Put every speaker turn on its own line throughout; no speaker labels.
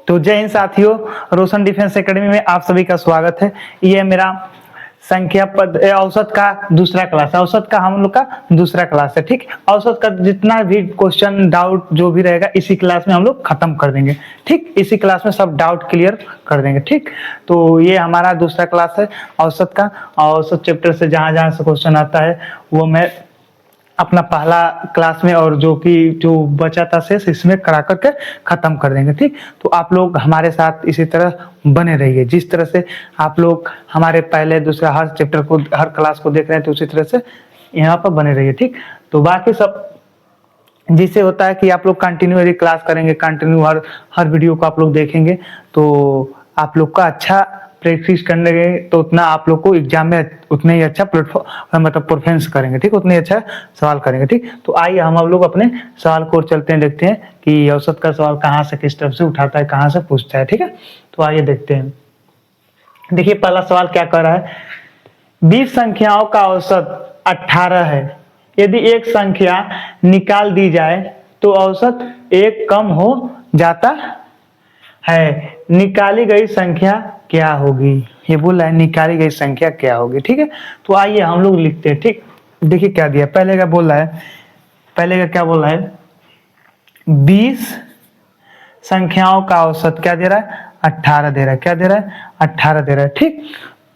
तो जय हिंद साथियों, रोशन डिफेंस एकेडमी में आप सभी का स्वागत है। ये मेरा संख्या पद औसत का दूसरा क्लास है। औसत का हम लोग का दूसरा क्लास है, ठीक। औसत का जितना भी क्वेश्चन डाउट जो भी रहेगा इसी क्लास में हम लोग खत्म कर देंगे, ठीक। इसी क्लास में सब डाउट क्लियर कर देंगे, ठीक। तो ये हमारा दूसरा क्लास है औसत का। औसत चैप्टर से जहाँ जहाँ से क्वेश्चन आता है वो मैं अपना पहला क्लास में और जो बचा था शेष इसमें करा करके खत्म कर देंगे, ठीक। तो आप लोग हमारे साथ इसी तरह बने रहिए। जिस तरह से आप लोग हमारे पहले दूसरा हर चैप्टर को हर क्लास को देख रहे हैं तो उसी तरह से यहाँ पर बने रहिए, ठीक। तो बाकी सब जिससे होता है कि आप लोग कंटिन्यू क्लास करेंगे, कंटिन्यू हर वीडियो को आप लोग देखेंगे तो आप लोग का अच्छा प्रैक्टिस करने तो उतना आप लोग को एग्जाम में उतने ही अच्छा प्लेटफॉर्म मतलब परफॉर्मेंस करेंगे, ठीक। उतने अच्छा सवाल करेंगे, ठीक। तो आइए हम लोग अपने सवाल को चलते हैं, देखते हैं कि औसत का सवाल कहाँ से किस तरफ से उठाता है, कहाँ से पूछता है, ठीक है। तो आइए देखते हैं। देखिए पहला सवाल क्या कर रहा है, 20 संख्याओं का औसत 18 है। यदि एक संख्या निकाल दी जाए तो औसत एक कम हो जाता है। निकाली गई संख्या क्या होगी? ये बोल रहा है निकाली गई संख्या क्या होगी, ठीक है। तो आइए हम लोग लिखते हैं, ठीक। देखिए क्या दिया, पहले का बोल रहा है, पहले का क्या बोल रहा है, 20 संख्याओं का औसत क्या दे रहा है, 18 दे रहा है। क्या दे रहा है, 18 दे रहा है, ठीक।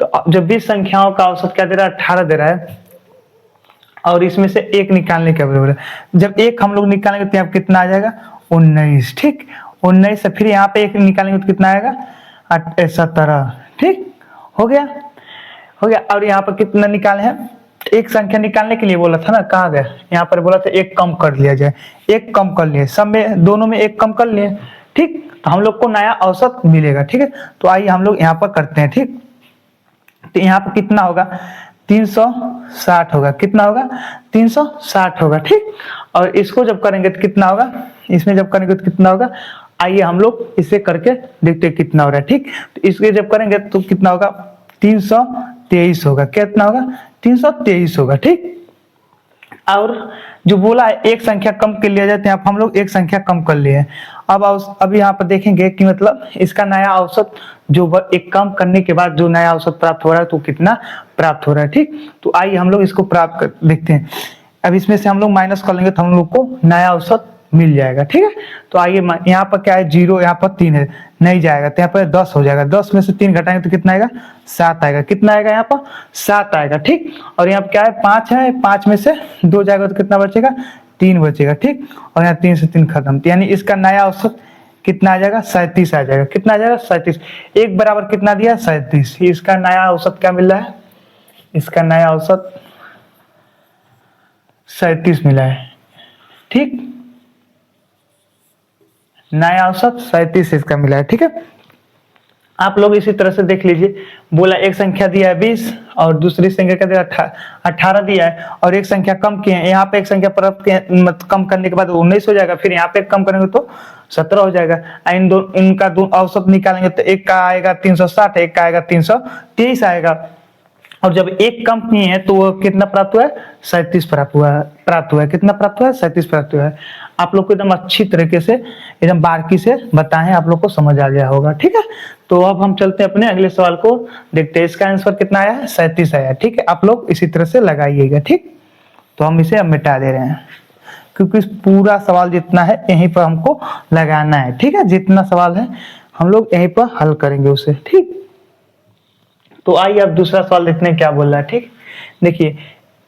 तो जब 20 संख्याओं का औसत क्या दे रहा है, 18 दे रहा है और इसमें से एक निकालने का बोल रहा है। जब एक हम लोग निकालेंगे तो यहाँ कितना आ जाएगा, 19, ठीक। 19 से फिर यहाँ पे एक निकालेंगे तो कितना आएगा, 17, ठीक। हो गया, हो गया। और यहाँ पर कितना निकाले हैं, एक संख्या निकालने के लिए बोला था ना, कहाँ गया, यहाँ पर बोला था एक कम कर लिया जाए। एक कम कर लिए, सब में दोनों में एक कम कर लिए, ठीक। तो हम लोग को नया औसत मिलेगा, ठीक है। तो आइए हम लोग यहाँ पर करते हैं, ठीक। तो यहाँ पर कितना होगा, 360 होगा। कितना होगा, 360 होगा, ठीक। और इसको जब करेंगे तो कितना होगा, इसमें जब करेंगे तो कितना होगा, आइए हम लोग इसे करके देखते हैं कितना हो रहा है, ठीक। तो इसके जब करेंगे तो कितना होगा, 323 होगा। कितना होगा, 323 होगा, ठीक। और जो बोला है एक संख्या कम कर लिया जाए, यहाँ हम लोग एक संख्या कम कर लिए हैं। अब यहाँ पर देखेंगे कि मतलब इसका नया औसत जो एक कम करने के बाद जो नया औसत प्राप्त हो रहा है तो कितना प्राप्त हो रहा है, ठीक। तो आइए हम लोग इसको प्राप्त कर देखते हैं। अब इसमें से हम लोग माइनस कर लेंगे तो हम लोग को नया औसत मिल जाएगा, ठीक है। तो आइए यहाँ पर क्या है, 0, यहाँ पर 3 है, नहीं जाएगा तो यहाँ पर 10 हो जाएगा। 10 में से 3 घटाएंगे तो कितना आएगा, 7 आएगा। कितना आएगा, यहाँ पर 7 आएगा, ठीक। और यहाँ पर क्या है, 5 है, 5 में से 2 जाएगा तो कितना बचेगा, 3 बचेगा, ठीक। और यहाँ 3 से 3 खत्म, यानी इसका नया औसत कितना आ जाएगा, 37 आ जाएगा। कितना आ जाएगा, 37। एक बराबर कितना दिया, 37। इसका नया औसत क्या मिल रहा है, इसका नया औसत 37 मिला है, ठीक। नया औसत 37 इसका मिला है, ठीक है। आप लोग इसी तरह से देख लीजिए, बोला एक संख्या दिया है 20 और दूसरी संख्या का दिया 18 दिया है और एक संख्या कम किए हैं। यहाँ पे एक संख्या प्राप्त कम करने के बाद 19 हो जाएगा, फिर यहाँ पे कम करेंगे तो 17 हो जाएगा। इनका औसत निकालेंगे तो एक का आएगा 360, एक का आएगा 323 आएगा। और जब एक कम किए हैं तो वो कितना प्राप्त हुआ है, 37 प्राप्त हुआ है। कितना प्राप्त हुआ है, 37 प्राप्त हुआ है। आप लोग को एकदम अच्छी तरीके से एकदम बारीकी से बताएं, आप लोग को समझ आ गया होगा, ठीक है। तो अब हम चलते हैं अपने अगले सवाल को देखते हैं। इसका आंसर कितना आया है, 37 आया, ठीक है। आप लोग इसी तरह से लगाइएगा, ठीक। तो हम इसे अब मिटा दे रहे हैं क्योंकि पूरा सवाल जितना है यहीं पर हमको लगाना है, ठीक है। जितना सवाल है हम लोग यहीं पर हल करेंगे उसे, ठीक। तो आइए अब दूसरा सवाल देखते हैं क्या बोल रहा है, ठीक। देखिए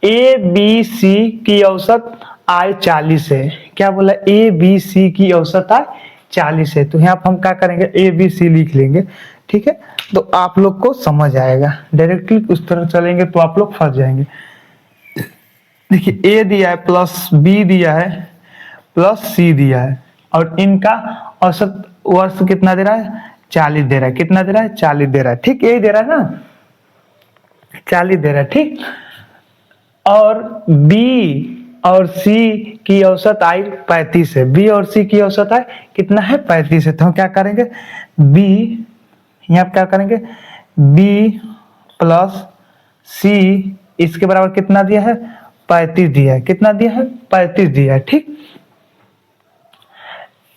ABC की औसत आय 40 है। क्या बोला, ABC की औसत आय 40 है। तो यहाँ पर हम क्या करेंगे, ABC लिख लेंगे, ठीक है। तो आप लोग को समझ आएगा, डायरेक्टली उस तरह चलेंगे तो आप लोग फंस जाएंगे। देखिए A दिया है प्लस B दिया है प्लस C दिया है और इनका औसत वर्ष कितना दे रहा है, 40 दे रहा है। कितना दे रहा है, 40 दे रहा है, ठीक। यही दे रहा है ना, 40 दे रहा है, ठीक। और B और C की औसत आय 35 है। B और C की औसत आय कितना है, 35 है। तो हम क्या करेंगे, B यहाँ क्या करेंगे, B प्लस C इसके बराबर कितना दिया है, 35 दिया है। कितना दिया है, 35 दिया है, ठीक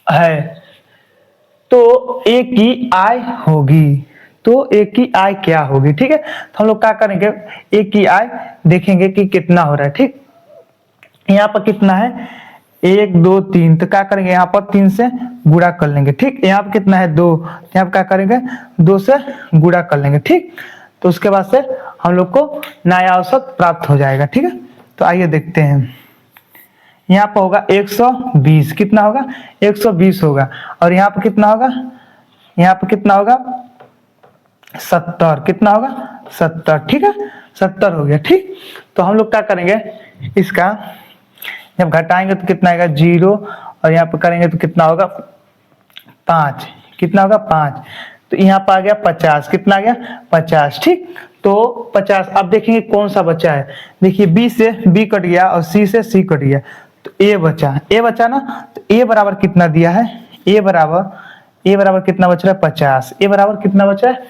है। तो ए की आय होगी, तो ए की आय क्या होगी, ठीक है। तो हम लोग क्या करेंगे, ए की आय देखेंगे कि कितना हो रहा है, ठीक। यहाँ पर कितना है, 1 2 3, तो क्या करेंगे यहाँ पर 3 से गुणा कर लेंगे, ठीक। यहाँ पर कितना है 2, यहाँ पर क्या करेंगे 2 से गुणा कर लेंगे, ठीक। तो उसके बाद से हम लोग को नया औसत प्राप्त हो जाएगा, ठीक है। तो आइए देखते हैं, यहाँ पर होगा 120, कितना होगा 120 होगा, और यहाँ पर कितना होगा, यहाँ पर कितना होगा 70, कितना होगा 70, ठीक है 70 हो गया, ठीक। तो हम लोग क्या करेंगे, इसका जब घटाएंगे तो कितना आएगा 0, और यहाँ पर करेंगे तो कितना होगा 5, कितना होगा 5, तो यहाँ पर आ गया 50, कितना आ गया 50, ठीक। तो 50, अब देखेंगे कौन सा बचा है, देखिए बी से बी कट गया और सी से सी कट गया, तो ए बचा ना, तो ए बराबर कितना दिया है, ए बराबर कितना बच रहा है 50, ए बराबर कितना बचा है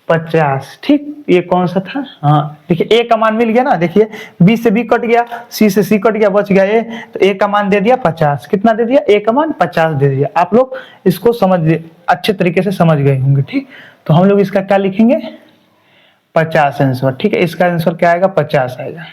50, ठीक। ये कौन सा था, हाँ देखिए ए का मान मिल गया ना, देखिए बी से बी कट गया, सी से सी कट गया, बच गया ए, तो ए का मान दे दिया 50, कितना दे दिया, ए का मान 50 दे दिया। आप लोग इसको अच्छे तरीके से समझ गए होंगे, ठीक। तो हम लोग इसका क्या लिखेंगे 50 आंसर, ठीक है। इसका आंसर क्या आएगा 50 आएगा।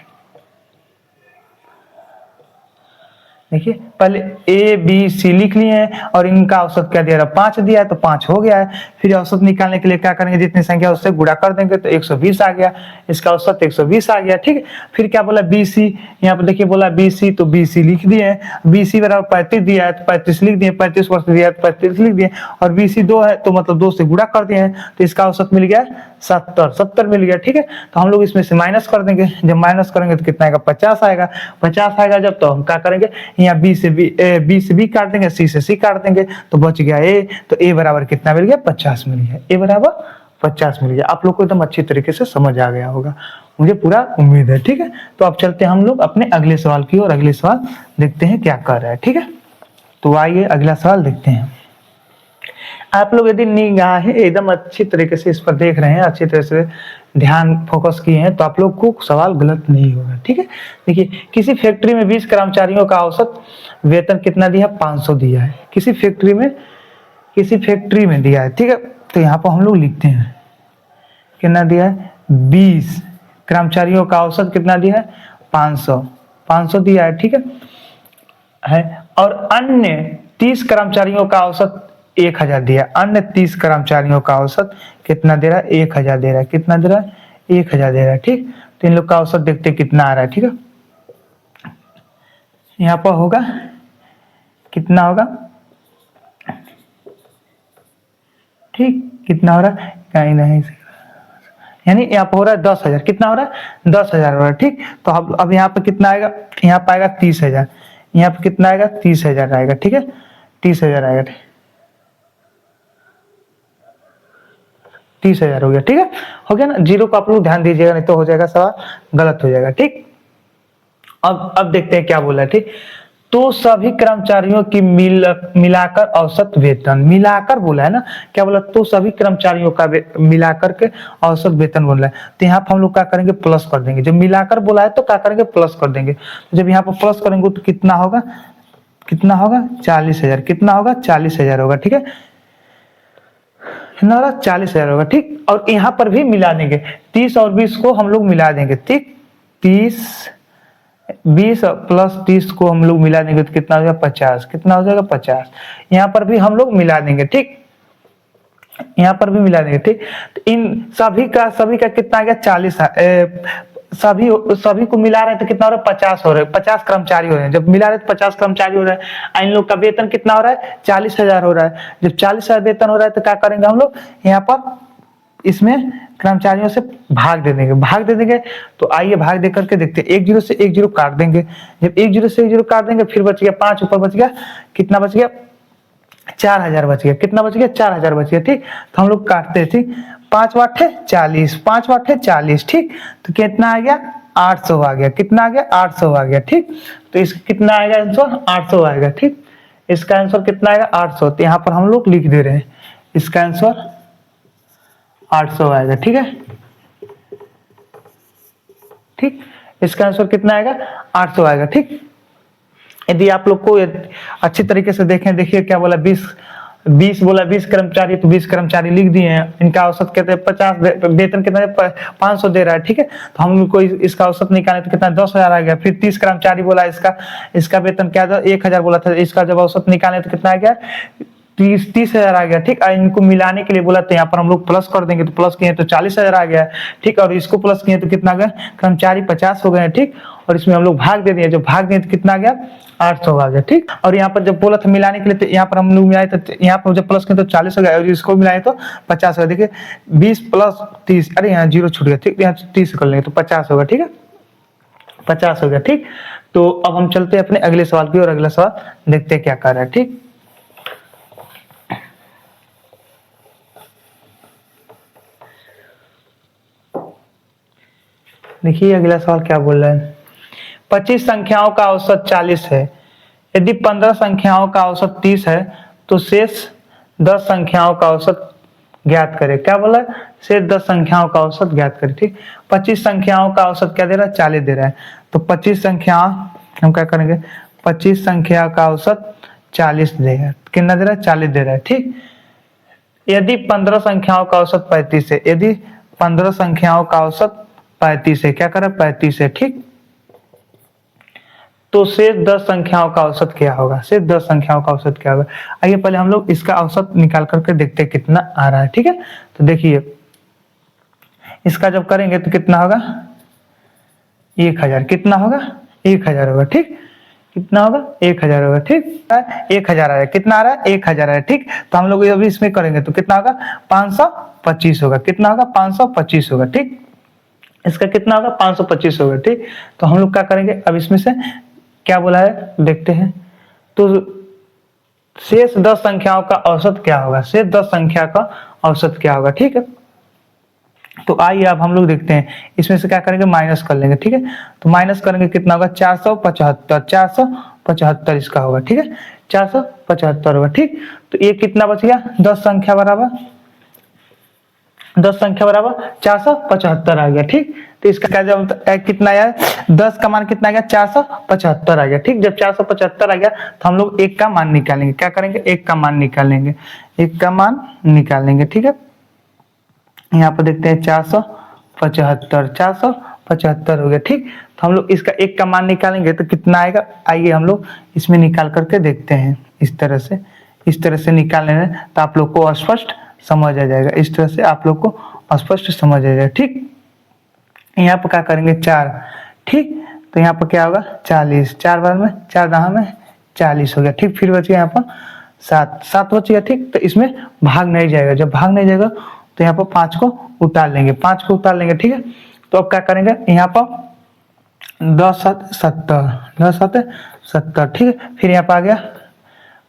देखिए पहले ए बी सी लिख लिए हैं और इनका औसत क्या दिया, 5 दिया है, तो 5 हो गया है। फिर औसत निकालने के लिए क्या करेंगे, जितनी संख्या उससे गुणा कर देंगे तो 120 आ गया, इसका औसत 120 आ गया, ठीक है। फिर क्या बोला बी सी, यहाँ पे देखिए बोला बी सी, तो बी सी लिख दिए हैं, बी सी बराबर 35 दिया है तो 35 लिख दिए, 35 वर्ष दिया है तो 35 लिख दिए, और बी सी 2 है तो मतलब 2 से गुणा कर दिए हैं, तो इसका औसत मिल गया 70 मिल गया, ठीक है। तो हम लोग इसमें से माइनस कर देंगे, जब माइनस करेंगे तो कितना आएगा 50 आएगा, 50 आएगा जब, तो हम क्या करेंगे यहाँ बी से बी काट देंगे, सी से सी काट देंगे, तो बच गया ए, तो ए बराबर कितना मिल गया 50 मिल गया, ए बराबर 50 मिल गया। आप लोग को एकदम अच्छी तरीके से समझ आ गया होगा, मुझे पूरा उम्मीद है, ठीक है। तो अब चलते हैं हम लोग अपने अगले सवाल की ओर, अगले सवाल देखते हैं क्या कर रहा है, ठीक है। तो आइए अगला सवाल देखते हैं। आप लोग यदि निगाहें एकदम अच्छी तरीके से इस पर देख रहे हैं, अच्छी तरह से ध्यान फोकस किए हैं, तो आप लोग को सवाल गलत नहीं होगा, ठीक है। देखिए किसी फैक्ट्री में 20 कर्मचारियों का औसत वेतन कितना दिया, 500 दिया है, किसी फैक्ट्री में दिया है, ठीक है। तो यहाँ पर हम लोग लिखते हैं कितना दिया है, 20 कर्मचारियों का औसत कितना दिया है 500 दिया है, ठीक है। और अन्य 30 कर्मचारियों का औसत 1000 दिया, अन्य 30 कर्मचारियों का औसत कितना दे रहा है 1000 दे रहा है, कितना दे रहा है 1000 दे रहा है, ठीक। तो इन लोग का औसत देखते कितना आ रहा है, ठीक है। यहाँ पर होगा कितना होगा, ठीक, कितना हो रहा है कहीं नहीं, यानी यहाँ पर हो रहा है 10,000, कितना हो रहा है 10,000 हो रहा है, ठीक। तो अब यहाँ पे कितना आएगा, यहाँ पे आएगा 30,000, यहाँ पे कितना आएगा 30,000 आएगा, ठीक है 30,000 आएगा, 30,000 हो गया, ठीक है। हो गया ना, जीरो को आप लोग ध्यान दीजिएगा, नहीं तो हो जाएगा सवाल गलत हो जाएगा, ठीक। अब देखते हैं क्या बोला है, ठीक। तो सभी कर्मचारियों की मिलाकर औसत वेतन, मिलाकर बोला है ना, क्या बोला, तो सभी कर्मचारियों का मिलाकर के औसत वेतन बोला है, तो यहाँ पर हम लोग क्या करेंगे प्लस कर देंगे, जब मिलाकर बोला है तो क्या करेंगे प्लस कर देंगे, तो जब यहाँ पर प्लस करेंगे तो कितना होगा 40,000, कितना होगा 40,000 होगा, ठीक है, कितना होगा 40,000 होगा, ठीक। और यहाँ पर भी मिला देंगे 30 और 20 को हम लोग मिला देंगे, ठीक, 20 प्लस 30 को हम लोग मिला देंगे तो कितना हो जाएगा 50, कितना हो जाएगा 50। यहाँ पर भी हम लोग मिला देंगे, ठीक, यहाँ पर भी मिला देंगे, ठीक। तो इन सभी का कितना आ गया 40, सभी को मिला रहे हैं तो कितना हो रहा है 50 हो रहा है, 50 कर्मचारी हो रहे हैं, जब मिला रहे तो 50 कर्मचारी हो रहा है, इन लोग का वेतन कितना हो रहा है 40,000 हो रहा है। जब 40,000 वेतन हो रहा है तो क्या करेंगे हम लोग यहाँ पर इसमें कर्मचारियों से भाग दे देंगे, तो आइए भाग दे करके देखते हैं, 10 से 10 काट देंगे, जब 10 से 10 काट देंगे फिर बच गया 5, ऊपर बच गया कितना बच गया 4,000 बच गया, कितना बच गया 4,000 बच गया, ठीक। तो हम लोग काटते हैं, ठीक, 5 वाट है 40, 5 वाट है 40, ठीक। तो कितना आ गया 800 आ गया, कितना आ गया 800 आ गया, ठीक। तो इसका कितना आएगा आंसर 800 आएगा, ठीक, इसका आंसर कितना आएगा 800, तो यहाँ पर हम लोग लिख दे रहे हैं इसका आंसर 800 आएगा, ठीक है, ठीक, इसका आंसर कितना आएगा 800 आएगा, ठीक। यदि आप लोग को अच्छी तरीके से देखें, देखिए क्या बोला 20 20 बोला, 20 कर्मचारी, तो 20 कर्मचारी लिख दिए हैं। इनका औसत कहते हैं 50, वेतन कितना 500 दे रहा है, ठीक है। तो हम लोग को इसका औसत निकाले तो कितना 10,000 आ गया। फिर 30 कर्मचारी बोला, इसका वेतन क्या था 1,000 बोला था, इसका जब औसत निकाले तो कितना आ गया 30,000 आ गया, ठीक। इनको मिलाने के लिए बोला तो यहाँ पर हम लोग प्लस कर देंगे, तो प्लस किए तो 40,000 आ गया, ठीक। और इसको प्लस किए तो कितना आ गया, कर्मचारी 50 हो गए, ठीक। और इसमें हम लोग भाग दे दिए, जब भाग दिए तो कितना आ गया 800 आ गया, ठीक। और यहाँ पर जब बोला था मिलाने के लिए, तो यहाँ पर हम लोग मिलाए तो यहाँ पर जब प्लस किए तो 40 हो गया, और इसको मिलाए तो 50 हो गया। देखिए 20 + 30, अरे यहाँ 0 छूट गया, ठीक। यहाँ 30 कर लेंगे तो 50 होगा, ठीक है, 50 हो गया, ठीक। तो अब हम चलते हैं अपने अगले सवाल की, और अगला सवाल देखते हैं क्या कर रहा है, ठीक। देखिए अगला सवाल क्या बोल रहा है। 25 संख्याओं का औसत 40 है। यदि 15 संख्याओं का औसत 30 है तो शेष 10 संख्याओं का औसत ज्ञात करें। क्या बोला है, शेष 10 संख्याओं का औसत ज्ञात करें, ठीक। 25 संख्याओं का औसत क्या दे रहा है, 40 दे रहा है। तो 25 संख्या हम क्या करेंगे, 25 संख्या का औसत 40 देगा, कितना दे रहा है 40 दे रहा है, ठीक। यदि 15 संख्याओं का औसत 35 है, यदि 15 संख्याओं का औसत 35 है, क्या करें 35 है, ठीक। तो शेष 10 संख्याओं का औसत क्या होगा, शेष 10 संख्याओं का औसत क्या होगा। आइए पहले हम लोग इसका औसत निकाल करके देखते हैं कितना आ रहा है, ठीक है। तो देखिए इसका जब करेंगे तो कितना होगा 1000, कितना होगा 1000 होगा, ठीक। कितना होगा 1000 होगा, ठीक। 1000 आ रहा है, कितना आ रहा है 1000 आ रहा है, ठीक। तो हम लोग अभी इसमें करेंगे तो कितना होगा 525 होगा, कितना होगा 525 होगा, ठीक। इसका कितना होगा 525 होगा, ठीक। तो हम लोग क्या करेंगे, अब इसमें से क्या बोला है देखते हैं। तो शेष 10 संख्याओं का औसत क्या होगा, शेष 10 संख्या का औसत क्या होगा, ठीक है। तो आइए अब हम लोग देखते हैं, इसमें से क्या करेंगे माइनस कर लेंगे, ठीक है। तो माइनस करेंगे कितना होगा 475, 475 इसका होगा, ठीक है, 475 होगा, ठीक। तो ये कितना बच गया 10 संख्या बराबर 475 आ गया, ठीक। तो इसका क्या जब कितना आया 10 का मान कितना आ गया 475 आ गया, ठीक। जब 475 आ गया तो हम लोग 1 का मान निकालेंगे, क्या करेंगे 1 का मान निकालेंगे, 1 का मान निकालेंगे, ठीक है। यहाँ पर देखते हैं 475 हो गया, ठीक। तो हम लोग इसका 1 का मान निकालेंगे तो कितना आएगा, आइए हम लोग इसमें निकाल करके देखते हैं। इस तरह से निकालने में तो आप लोग को स्पष्ट समझ आ जाएगा, इस तरह से आप लोग को स्पष्ट समझ आ जाएगा, ठीक। यहाँ पर क्या करेंगे 4, ठीक। तो यहाँ पर क्या होगा 40, 4 बार में 4 दहा में 40 हो गया, ठीक। फिर बच गया यहाँ पर 7 बच गया, ठीक। तो इसमें भाग नहीं जाएगा, जब भाग नहीं जाएगा तो यहाँ पर 5 को उतार लेंगे, 5 को उतार लेंगे, ठीक है। तो अब क्या करेंगे यहाँ पर 10 7 70, ठीक है। फिर यहाँ पर आ गया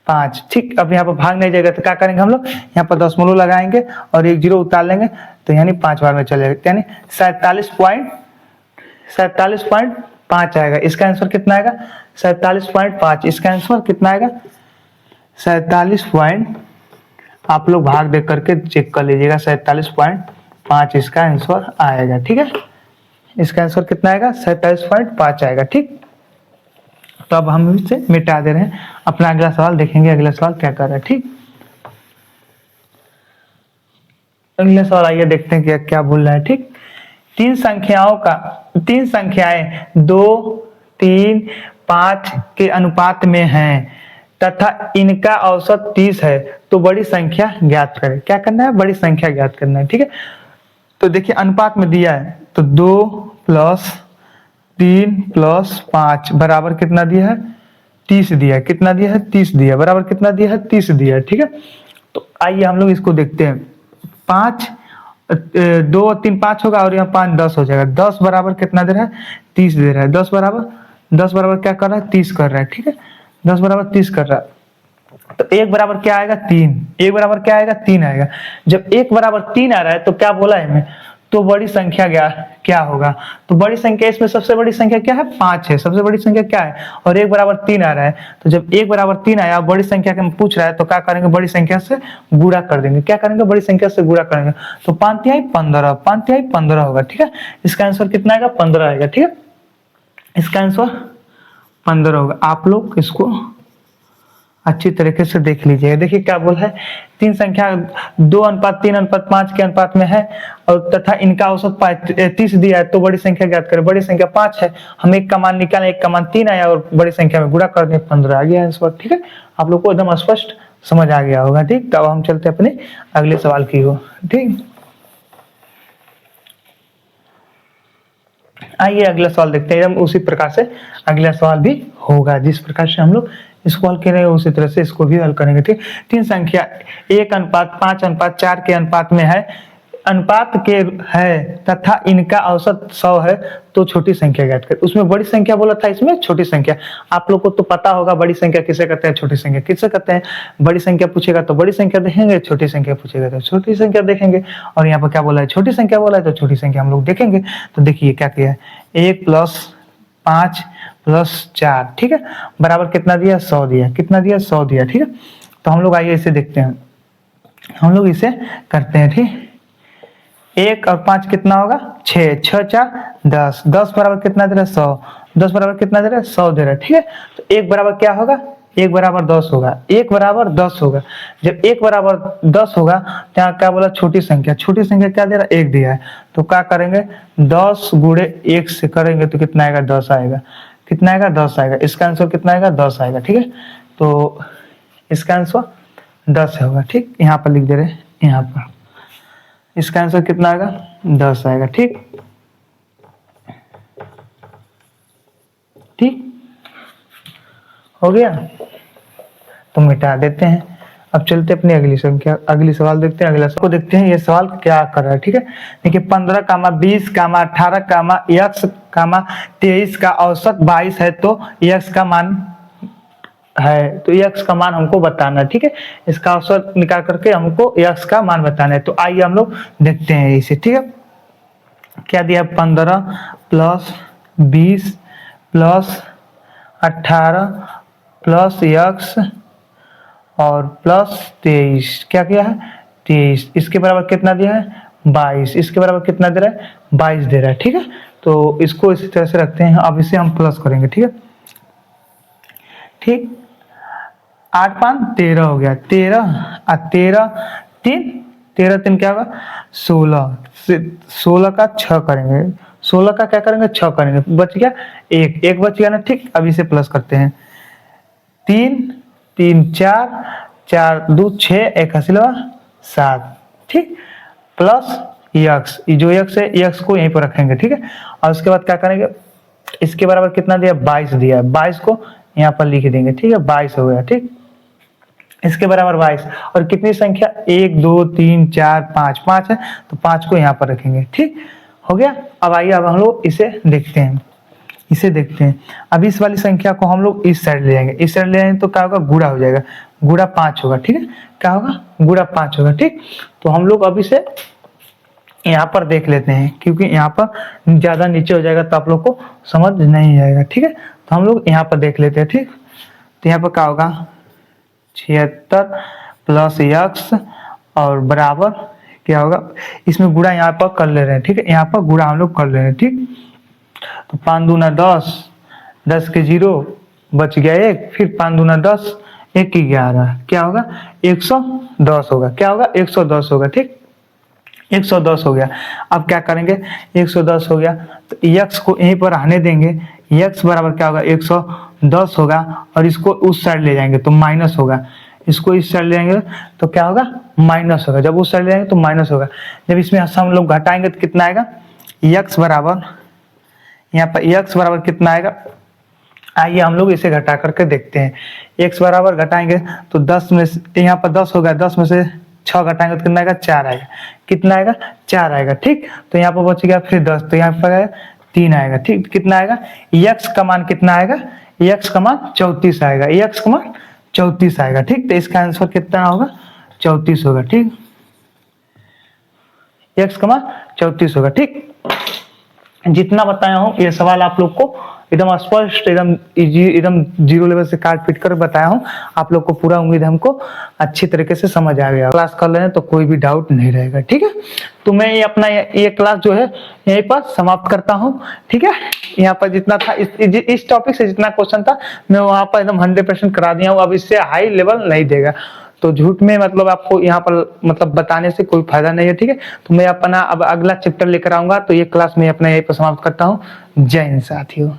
5, ठीक। अब यहाँ पर भाग नहीं जाएगा तो क्या करेंगे हम लोग यहाँ पर दशमलव लगाएंगे और 1 0 उतार लेंगे, तो यानी 5 बार में चलेगा, यानी 47.5 आएगा। इसका आंसर कितना आएगा 47.5, इसका आंसर कितना आएगा 47 आप लोग भाग दे करके चेक कर लीजिएगा, 47.5 इसका आंसर आएगा, ठीक है। इसका आंसर कितना आएगा 47.5 आएगा, ठीक। तो अब हम इसे मिटा दे रहे हैं, अपना अगला सवाल देखेंगे, अगला सवाल क्या कर रहा है, ठीक। अगला सवाल आइए देखते हैं क्या बोल रहा है, ठीक। 3 संख्याएं 2 3 5 के अनुपात में हैं तथा इनका औसत 30 है, तो बड़ी संख्या ज्ञात करें। क्या करना है, बड़ी संख्या ज्ञात करना है, ठीक है। तो देखिए अनुपात में दिया है, तो 2 + 3 + 5 बराबर कितना दिया है 30 दिया है, कितना दिया है 30 दिया है, बराबर कितना दिया है 30 दिया है, ठीक है। तो आइए हम लोग इसको देखते हैं, 5 2 3 5 होगा और यहाँ 5 10 हो जाएगा, 10 बराबर कितना दे रहा है 30 दे रहा है, 10 बराबर क्या कर रहा है 30 कर रहा है, ठीक है। 10 बराबर 30 कर रहा है, तो 1 बराबर क्या आएगा 3, 1 बराबर क्या आएगा 3 आएगा। जब 1 बराबर 3 आ रहा है तो क्या बोला है हमें, तो बड़ी संख्या क्या होगा, तो बड़ी संख्या इसमें सबसे बड़ी संख्या क्या है 5 है, सबसे बड़ी संख्या क्या है, और 1 बराबर 3 आ रहा है। तो जब 1 बराबर 3 आया बड़ी संख्या का पूछ रहा है तो क्या करेंगे बड़ी संख्या से गुणा कर देंगे, क्या करेंगे बड़ी संख्या से गुणा करेंगे, तो 5 तिहाई 15 होगा, ठीक है। इसका आंसर कितना आएगा 15 आएगा, ठीक है। इसका आंसर 15 होगा। आप लोग इसको अच्छी तरीके से देख लीजिएगा। देखिए क्या बोला है, तीन संख्या 2:3:5 के अनुपात में है और तथा इनका औसत 30 दिया है, तो बड़ी संख्या ज्ञात करें। बड़ी संख्या 5 है, हम एक का मान निकालें, एक का मान 3 आया और बड़ी संख्या में गुणा कर दें 15 आ गया आंसर। ठीक है, आप लोग को एकदम स्पष्ट समझ आ गया होगा। ठीक, तब हम चलते अपने अगले सवाल की हो। ठीक, आइए अगला सवाल देखते हैं। एकदम उसी प्रकार से अगला सवाल भी होगा, जिस प्रकार से हम लोग इसको हल करेंगे उसी तरह से इसको भी हल करेंगे। ठीक, तीन संख्या 1:5:4 के अनुपात में है, अनुपात के है तथा इनका औसत 100 है, तो छोटी संख्या ज्ञात करें। उसमें बड़ी संख्या बोला था, इसमें छोटी संख्या। आप लोग को तो पता होगा बड़ी संख्या किसे कहते हैं, छोटी संख्या किसे कहते हैं। बड़ी संख्या पूछेगा तो बड़ी संख्या देखेंगे, छोटी संख्या पूछेगा तो छोटी संख्या देखेंगे। और यहाँ पर क्या बोला है, छोटी संख्या बोला है तो छोटी संख्या हम लोग देखेंगे। तो देखिए क्या किया है, 1 + 5 + 4, ठीक है, बराबर कितना दिया, 100 दिया। कितना दिया, 100 दिया। ठीक है, तो हम लोग आइए इसे देखते हैं, हम लोग इसे करते हैं। ठीक, 1 और 5 कितना होगा, 6, 6 4 10, 10 बराबर कितना दे रहा है, 100, 10 बराबर कितना दे रहा है, 100 दे रहा है। ठीक है, तो 1 बराबर क्या होगा, 1 बराबर 10 होगा। 1 बराबर 10 होगा। जब 1 बराबर 10 होगा तो यहाँ क्या बोला, छोटी संख्या। छोटी संख्या क्या दे रहा है, 1 दिया है, तो क्या करेंगे, 10 × 1 से करेंगे तो कितना आएगा, 10 आएगा। कितना आएगा, 10 आएगा। इसका आंसर कितना आएगा, 10 आएगा। ठीक है, तो इसका आंसर 10 होगा। ठीक, यहाँ पर लिख दे रहे हैं, यहाँ पर इसका आंसर कितना आएगा, 10 आएगा। ठीक, ठीक हो गया, तो मिटा देते हैं। अब चलते अपनी अगली संख्या, अगली सवाल देखते हैं। अगला सवाल देखते हैं, ये सवाल क्या कर रहा है। ठीक है, देखिए 15, 20, 18, x, 23 का औसत 22 है, तो x का मान है, तो x का मान हमको बताना है। ठीक है, इसका औसत निकाल करके हमको x का मान बताना है। तो आइए हम लोग देखते हैं इसे। ठीक है, क्या दिया, 15 + 20 + 18 + x और +23, क्या किया है, 23, इसके बराबर कितना दिया है, 22, इसके बराबर कितना दे रहा है, 22 दे रहा है। ठीक है, तो इसको इसी तरह से रखते हैं। अब इसे हम प्लस करेंगे। ठीक है, ठीक, 8 × 5 = 13 हो गया। 13 और 13 3 क्या होगा, 16, 16 का 6 करेंगे, 16 का क्या करेंगे, 6 करेंगे, बच गया 1, 1 बच गया ना। ठीक, अब इसे प्लस करते हैं, 3 3 4 4 2 6 1 7। ठीक, प्लस x, जो x है x को यहीं पर रखेंगे। ठीक है, और उसके बाद क्या करेंगे, इसके बराबर कितना दिया, 22 दिया है, 22 को यहाँ पर लिख देंगे। ठीक है, 22 हो गया। ठीक, इसके बराबर 22 और कितनी संख्या, 1 2 3 4 5, 5 है, तो 5 को यहाँ पर रखेंगे। ठीक हो गया। अब आइए, अब हम लोग इसे देखते हैं, इसे देखते हैं। अब इस वाली संख्या को हम लोग इस साइड ले जाएंगे, इस साइड ले जाएंगे तो क्या होगा, गुणा हो जाएगा, गुणा 5 होगा। ठीक है, क्या होगा, गुणा 5 होगा। ठीक, तो हम लोग अब इसे यहाँ पर देख लेते हैं, क्योंकि यहाँ पर ज्यादा नीचे हो जाएगा तो आप लोग को समझ नहीं आएगा। ठीक है, तो हम लोग यहाँ पर देख लेते हैं। ठीक, तो यहाँ पर क्या होगा, 76 + x और बराबर क्या होगा, इसमें गुणा यहाँ पर कर ले रहे हैं। ठीक है, यहाँ पर गुणा हम लोग कर ले रहे हैं। ठीक, तो 5 दूना 10, 10 के 0 बच गया 1, फिर 5 दूना 10, 1 की 11, क्या होगा, 110 होगा। क्या होगा, 110 होगा। ठीक, 110 हो गया। अब क्या करेंगे, 110 हो गया तो x को यहीं पर रहने देंगे, x बराबर क्या होगा, 110 होगा, और इसको उस साइड ले जाएंगे तो माइनस होगा, इसको इस साइड ले जाएंगे तो क्या होगा, माइनस होगा। जब उस साइड ले जाएंगे तो माइनस होगा। जब इसमें हम लोग घटाएंगे तो कितना आएगा, x बराबर, यहाँ पर x बराबर कितना आएगा, आइए हम लोग इसे घटा करके देखते हैं। x बराबर घटाएंगे तो 10 में से, यहाँ पर 10 होगा, 10 में से 6 घटाएंगे तो कितना आएगा, 4 आएगा। कितना आएगा, 4 आएगा। ठीक, तो यहाँ पर बच गया फिर 10, तो यहाँ पर 3 आएगा। ठीक, कितना आएगा, x का मान कितना आएगा, x का मान 34 आएगा, x का मान 34 आएगा। ठीक, तो इसका आंसर कितना होगा, 34 होगा। ठीक, x का मान 34 होगा। ठीक, जितना बताया हूँ ये सवाल आप लोग को एकदम स्पष्ट, एकदम इजी, एकदम जीरो लेवल से काट पीट कर बताया हूँ। आप लोग को पूरा उम्मीद है हमको अच्छी तरीके से समझ आ गया। क्लास कर लें तो कोई भी डाउट नहीं रहेगा, ठीक है। तो मैं ये अपना ये क्लास जो है यहीं पर समाप्त करता हूँ, ठीक है। यहाँ पर जितना था इस टॉपिक से जितना क्वेश्चन था मैं वहाँ पर एकदम 100% करा दिया हूँ। अब इससे हाई लेवल नहीं देगा, तो झूठ में मतलब आपको यहाँ पर मतलब बताने से कोई फायदा नहीं है, ठीक है। तो मैं अपना अब अगला चैप्टर लेकर आऊंगा, तो ये क्लास में अपना यहीं पर समाप्त करता हूँ। जय हिंद साथियों।